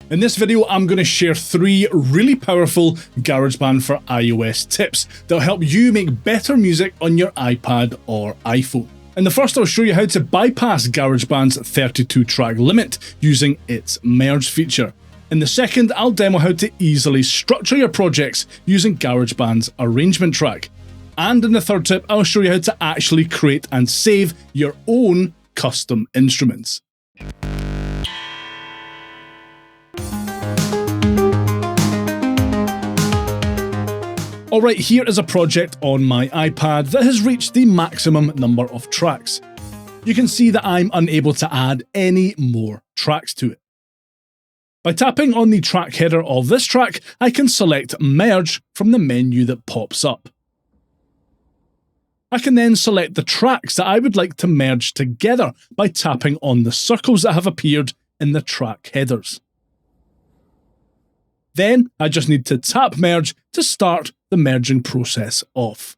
In this video, I'm going to share 3 really powerful GarageBand for iOS tips that'll help you make better music on your iPad or iPhone. In the first, I'll show you how to bypass GarageBand's 32-track limit using its merge feature. In the second, I'll demo how to easily structure your projects using GarageBand's arrangement track. And in the third tip, I'll show you how to actually create and save your own custom instruments. Alright, here is a project on my iPad that has reached the maximum number of tracks. You can see that I'm unable to add any more tracks to it. By tapping on the track header of this track, I can select Merge from the menu that pops up. I can then select the tracks that I would like to merge together by tapping on the circles that have appeared in the track headers. Then I just need to tap Merge to start the merging process off.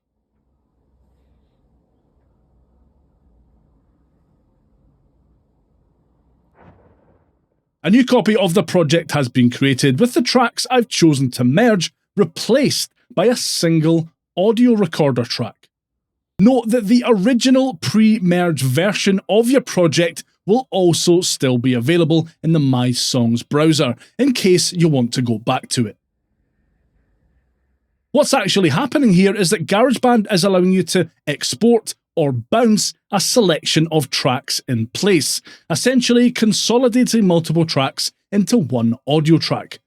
A new copy of the project has been created with the tracks I've chosen to merge replaced by a single audio recorder track. Note that the original pre-merge version of your project will also still be available in the My Songs browser, in case you want to go back to it. What's actually happening here is that GarageBand is allowing you to export or bounce a selection of tracks in place, essentially consolidating multiple tracks into one audio track.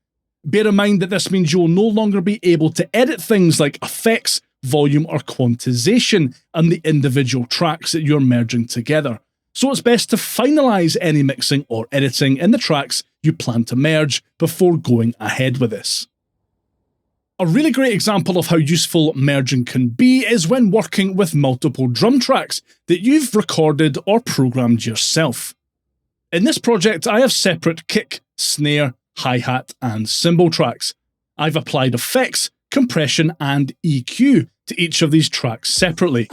Bear in mind that this means you'll no longer be able to edit things like effects, volume or quantization on the individual tracks that you're merging together. So it's best to finalise any mixing or editing in the tracks you plan to merge before going ahead with this. A really great example of how useful merging can be is when working with multiple drum tracks that you've recorded or programmed yourself. In this project, I have separate kick, snare, hi-hat and cymbal tracks. I've applied effects, compression and EQ to each of these tracks separately.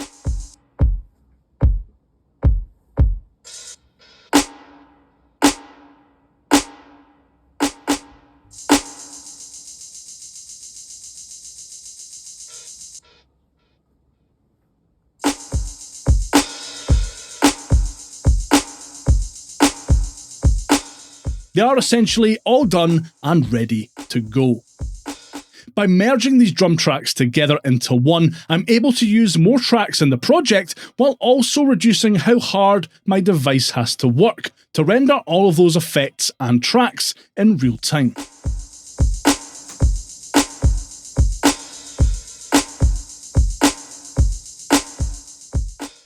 They are essentially all done and ready to go. By merging these drum tracks together into one, I'm able to use more tracks in the project while also reducing how hard my device has to work to render all of those effects and tracks in real time.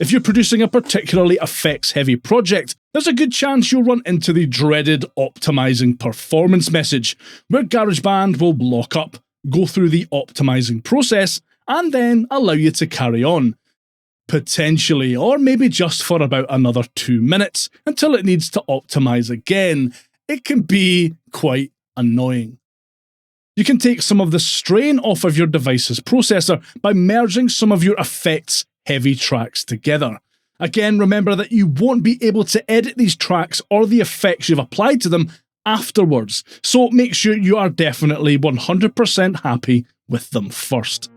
If you're producing a particularly effects-heavy project, there's a good chance you'll run into the dreaded optimizing performance message, where GarageBand will lock up, go through the optimizing process, and then allow you to carry on. Potentially, or maybe just for about another 2 minutes, until it needs to optimize again. It can be quite annoying. You can take some of the strain off of your device's processor by merging some of your effects-heavy tracks together. Again, remember that you won't be able to edit these tracks or the effects you've applied to them afterwards, so make sure you are definitely 100% happy with them first.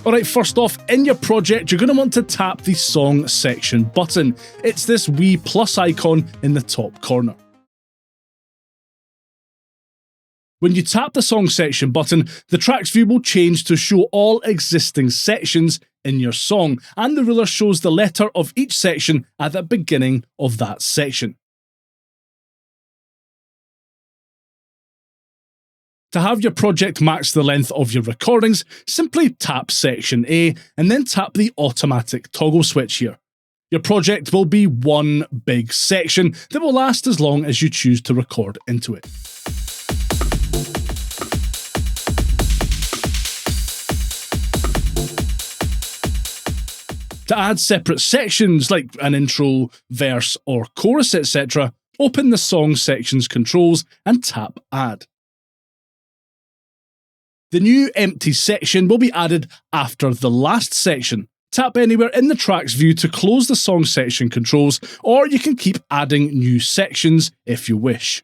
Alright, first off, in your project, you're going to want to tap the Song Section button. It's this wee plus icon in the top corner. When you tap the Song Section button, the Tracks view will change to show all existing sections in your song, and the ruler shows the letter of each section at the beginning of that section. To have your project match the length of your recordings, simply tap Section A and then tap the automatic toggle switch here. Your project will be one big section that will last as long as you choose to record into it. To add separate sections like an intro, verse or chorus etc., open the Song Sections controls and tap Add. The new empty section will be added after the last section, Tap anywhere in the tracks view to close the song section controls, or you can keep adding new sections if you wish.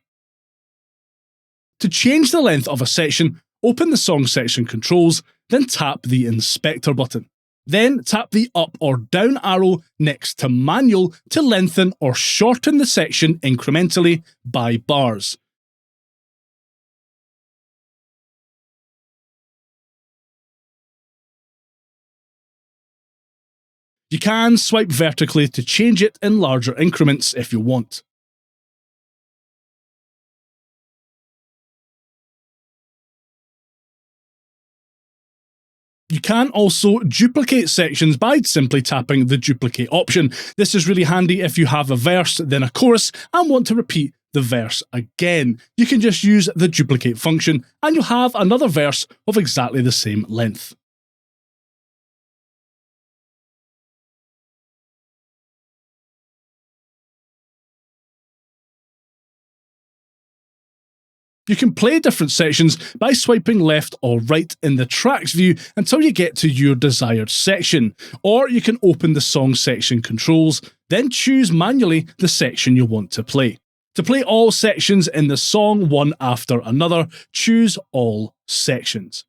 To change the length of a section, open the song section controls, then tap the inspector button. Then tap the up or down arrow next to manual to lengthen or shorten the section incrementally by bars. You can swipe vertically to change it in larger increments if you want. You can also duplicate sections by simply tapping the duplicate option. This is really handy if you have a verse, then a chorus, and want to repeat the verse again. You can just use the duplicate function and you'll have another verse of exactly the same length. You can play different sections by swiping left or right in the tracks view until you get to your desired section, or you can open the song section controls, then choose manually the section you want to play. To play all sections in the song one after another, choose all sections.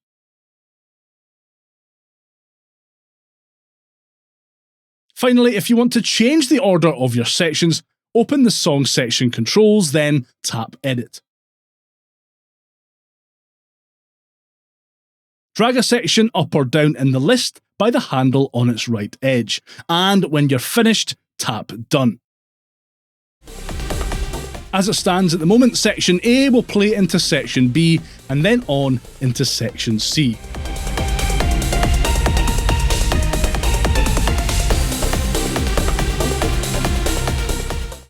Finally, if you want to change the order of your sections, open the song section controls, then tap edit. Drag a section up or down in the list by the handle on its right edge, and when you're finished, tap Done. As it stands at the moment, Section A will play into Section B, and then on into Section C.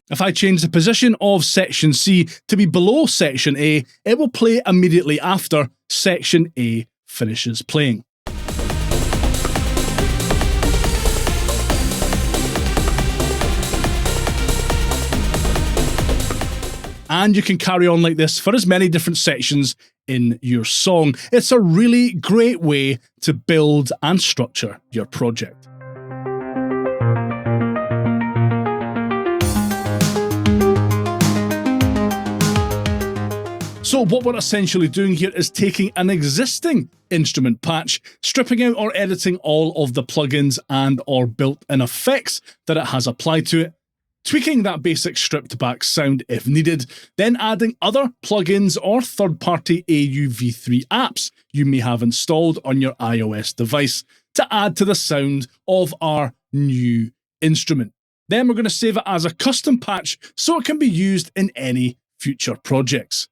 If I change the position of Section C to be below Section A, it will play immediately after Section A finishes playing. And you can carry on like this for as many different sections in your song. It's a really great way to build and structure your project. So what we're essentially doing here is taking an existing instrument patch, stripping out or editing all of the plugins and or built-in effects that it has applied to it, tweaking that basic stripped back sound if needed, then adding other plugins or third-party AUV3 apps you may have installed on your iOS device to add to the sound of our new instrument. Then we're going to save it as a custom patch so it can be used in any future projects.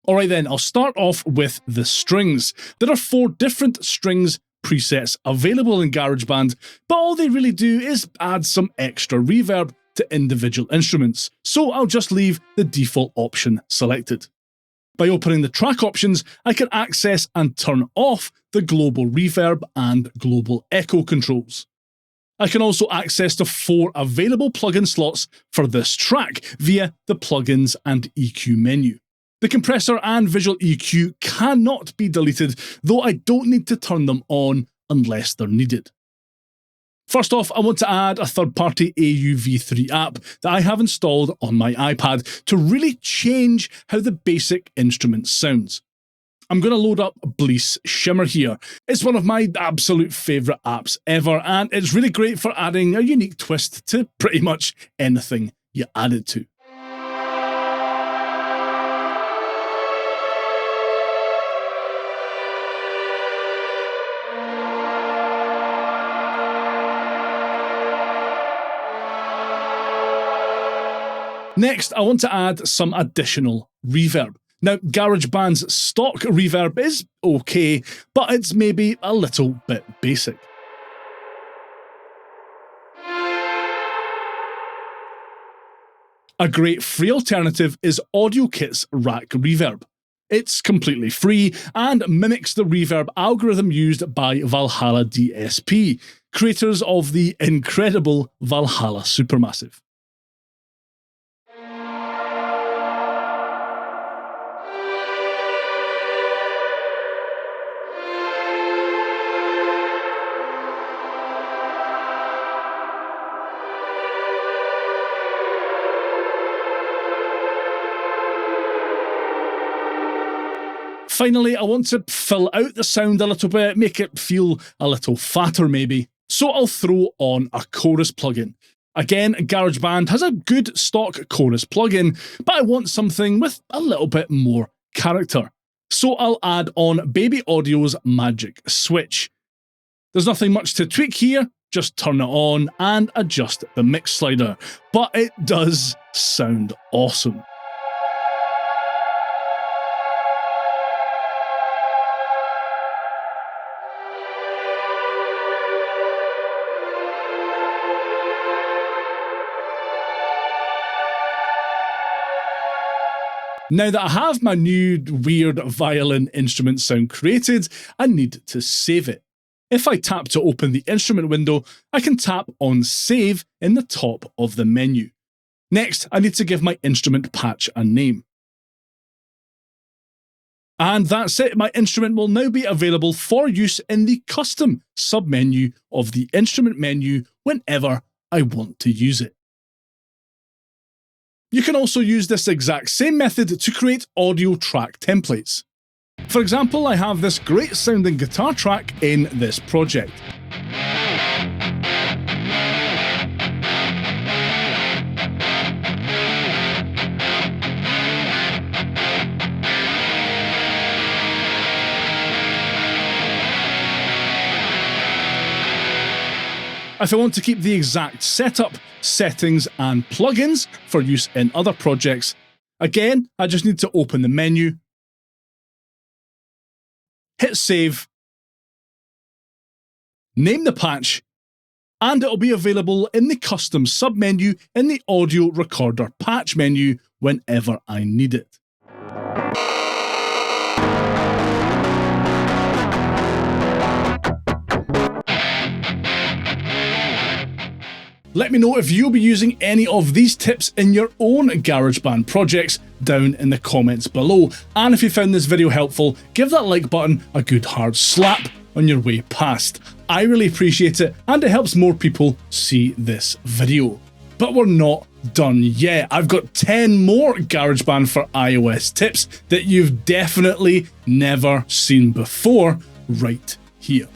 Alright then, I'll start off with the strings. There are 4 different strings presets available in GarageBand, but all they really do is add some extra reverb to individual instruments, so I'll just leave the default option selected. By opening the track options, I can access and turn off the global reverb and global echo controls. I can also access the 4 available plugin slots for this track via the Plugins and EQ menu. The compressor and visual EQ cannot be deleted, though I don't need to turn them on unless they're needed. First off, I want to add a third-party AUV3 app that I have installed on my iPad to really change how the basic instrument sounds. I'm going to load up Bleece Shimmer here. It's one of my absolute favourite apps ever, and it's really great for adding a unique twist to pretty much anything you add it to. Next, I want to add some additional reverb. Now, GarageBand's stock reverb is okay, but it's maybe a little bit basic. A great free alternative is AudioKit's Rack Reverb. It's completely free and mimics the reverb algorithm used by Valhalla DSP, creators of the incredible Valhalla Supermassive. Finally, I want to fill out the sound a little bit, make it feel a little fatter maybe. So I'll throw on a chorus plugin. Again, GarageBand has a good stock chorus plugin, but I want something with a little bit more character. So I'll add on Baby Audio's magic switch. There's nothing much to tweak here, just turn it on and adjust the mix slider, but it does sound awesome. Now that I have my new weird violin instrument sound created, I need to save it. If I tap to open the instrument window, I can tap on Save in the top of the menu. Next, I need to give my instrument patch a name. And that's it, my instrument will now be available for use in the custom submenu of the instrument menu whenever I want to use it. You can also use this exact same method to create audio track templates. For example, I have this great sounding guitar track in this project. If I want to keep the exact setup, settings and plugins for use in other projects, again, I just need to open the menu, hit save, name the patch, and it'll be available in the custom submenu in the audio recorder patch menu whenever I need it. Let me know if you'll be using any of these tips in your own GarageBand projects down in the comments below. And if you found this video helpful, give that like button a good hard slap on your way past. I really appreciate it and it helps more people see this video. But we're not done yet. I've got 10 more GarageBand for iOS tips that you've definitely never seen before right here.